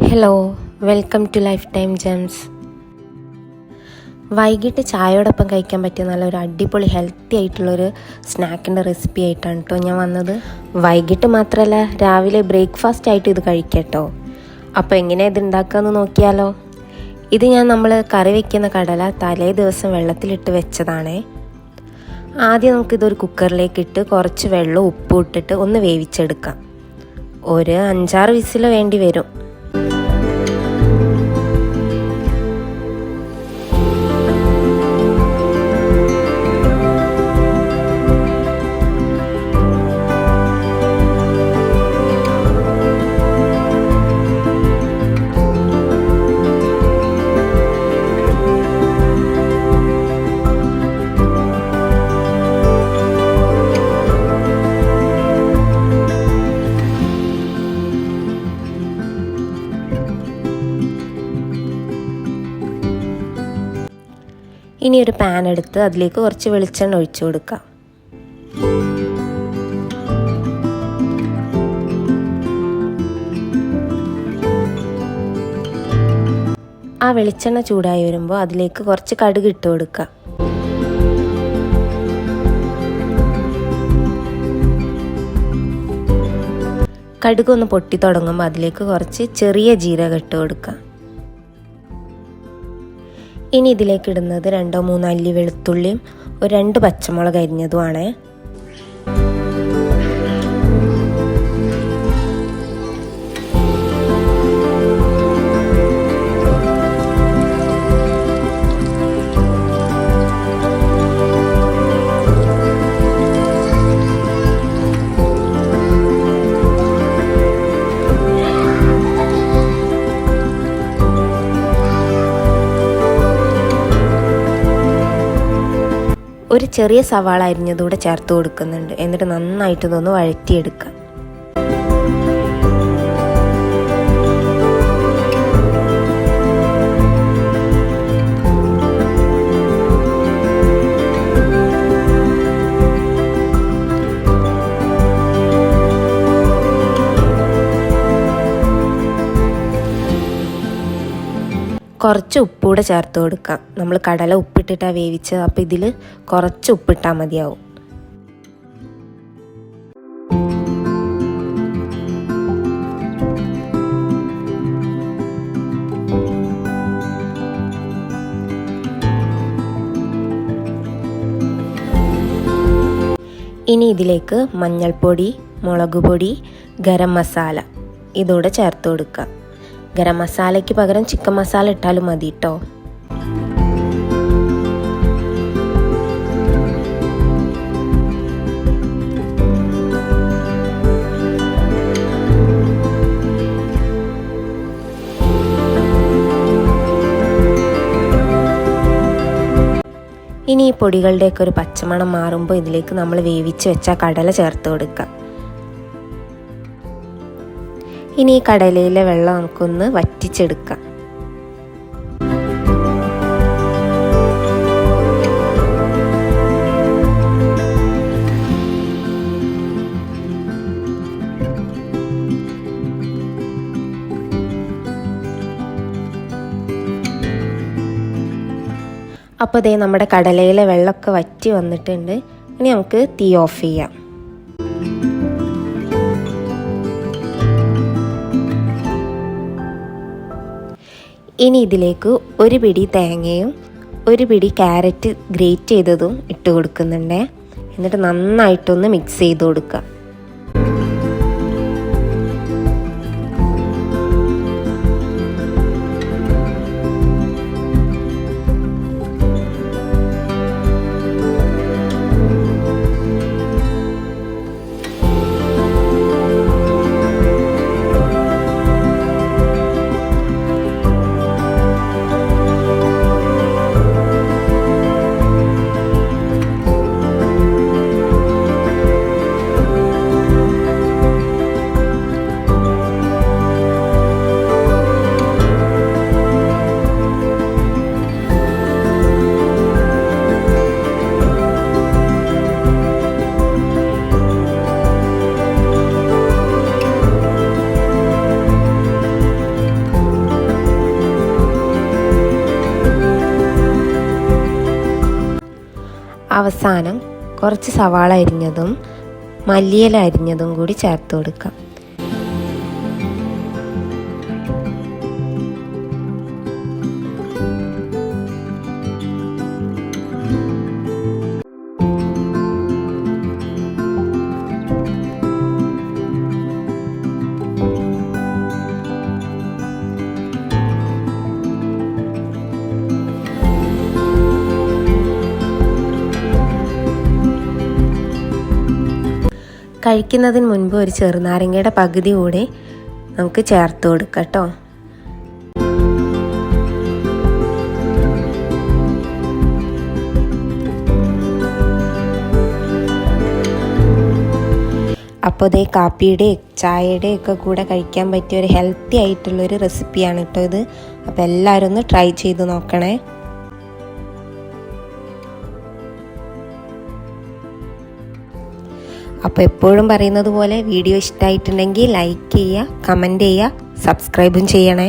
Hello, welcome to lifetime gems. വൈകിട്ട് ചായയോടൊപ്പം കഴിക്കാൻ പറ്റിയ നല്ലൊരു അടിപൊളി ഹെൽത്തി ആയിട്ടുള്ളൊരു സ്നാക്കിൻ്റെ റെസിപ്പി ആയിട്ടാണ് കേട്ടോ ഞാൻ വന്നത്. വൈകിട്ട് മാത്രമല്ല, രാവിലെ ബ്രേക്ക്ഫാസ്റ്റ് ആയിട്ട് ഇത് കഴിക്കട്ടോ. അപ്പോൾ എങ്ങനെയാണ് ഇത് ഉണ്ടാക്കുകയെന്ന് നോക്കിയാലോ. ഇത് നമ്മൾ കറി വയ്ക്കുന്ന കടല തലേ ദിവസം വെള്ളത്തിലിട്ട് വെച്ചതാണേ. ആദ്യം നമുക്കിതൊരു കുക്കറിലേക്ക് ഇട്ട് കുറച്ച് വെള്ളം ഉപ്പും ഇട്ടിട്ട് ഒന്ന് വേവിച്ചെടുക്കാം. ഒരു 5-6 വിസിൽ വേണ്ടി വരും. ഇനി ഒരു പാൻ എടുത്ത് അതിലേക്ക് കുറച്ച് വെളിച്ചെണ്ണ ഒഴിച്ചു കൊടുക്കാം. ആ വെളിച്ചെണ്ണ ചൂടായി വരുമ്പോൾ അതിലേക്ക് കുറച്ച് കടുക് ഇട്ട് കൊടുക്കാം. കടുക് ഒന്ന് പൊട്ടി തുടങ്ങുമ്പോൾ അതിലേക്ക് കുറച്ച് ചെറിയ ജീരകം ഇട്ട് കൊടുക്കാം. ഇനി ഇതിലേക്ക് ഇടുന്നത് 2-3 അല്ലി വെളുത്തുള്ളിയും ഒരു 2 പച്ചമുളക് അരിഞ്ഞതുമാണ്. ഒരു ചെറിയ സവാള അരിഞ്ഞതുകൂടെ ചേർത്ത് കൊടുക്കുന്നുണ്ട്. എന്നിട്ട് നന്നായിട്ട് ഇതൊന്ന് വഴറ്റിയെടുക്കാം. കുറച്ച് ഉപ്പൂടെ ചേർത്ത് കൊടുക്കാം. നമ്മൾ കടല ഉപ്പിട്ടിട്ടാണ് വേവിച്ചത്, അപ്പോൾ ഇതിൽ കുറച്ച് ഉപ്പിട്ടാൽ മതിയാവും. ഇനി ഇതിലേക്ക് മഞ്ഞൾപ്പൊടി, മുളക് പൊടി, ഗരം മസാല ഇതോടെ ചേർത്ത് കൊടുക്കാം. ഗരം മസാലയ്ക്ക് പകരം ചിക്കൻ മസാല ഇട്ടാലും മതി കേട്ടോ. ഇനി ഈ പൊടികളുടെയൊക്കെ ഒരു പച്ചമണം മാറുമ്പോൾ ഇതിലേക്ക് നമ്മൾ വേവിച്ച് വെച്ച കടല ചേർത്ത് കൊടുക്കാം. ഇനി ഈ കടലയിലെ വെള്ളം നമുക്കൊന്ന് വറ്റിച്ചെടുക്കാം. അപ്പോൾ ദേ നമ്മുടെ കടലയിലെ വെള്ളമൊക്കെ വറ്റി വന്നിട്ടുണ്ട്. ഇനി നമുക്ക് തീ ഓഫ് ചെയ്യാം. ഇനി ഇതിലേക്ക് ഒരു പിടി തേങ്ങയും ഒരു പിടി ക്യാരറ്റ് ഗ്രേറ്റ് ചെയ്തതും ഇട്ട് കൊടുക്കുന്നുണ്ട്. എന്നിട്ട് നന്നായിട്ടൊന്ന് മിക്സ് ചെയ്ത് കൊടുക്കുക. അവസാനം കുറച്ച് സവാള അരിഞ്ഞതും മല്ലിയില അരിഞ്ഞതും കൂടി ചേർത്ത് കൊടുക്കാം. കഴിക്കുന്നതിന് മുൻപ് ഒരു ചെറുനാരങ്ങയുടെ പകുതി കൂടി നമുക്ക് ചേർത്ത് കൊടുക്കാം കേട്ടോ. അപ്പോൾ ഇതേ കാപ്പിയുടെയും ചായയുടെയും ഒക്കെ കൂടെ കഴിക്കാൻ പറ്റിയ ഒരു ഹെൽത്തി ആയിട്ടുള്ളൊരു റെസിപ്പിയാണ് കേട്ടോ ഇത്. അപ്പോൾ എല്ലാവരും ഒന്ന് ട്രൈ ചെയ്ത് നോക്കണേ. അപ്പോൾ എപ്പോഴും പറയുന്നത് പോലെ വീഡിയോ ഇഷ്ടമായിട്ടുണ്ടെങ്കിൽ ലൈക്ക് ചെയ്യുക, കമൻറ്റ് ചെയ്യുക, സബ്സ്ക്രൈബും ചെയ്യണേ.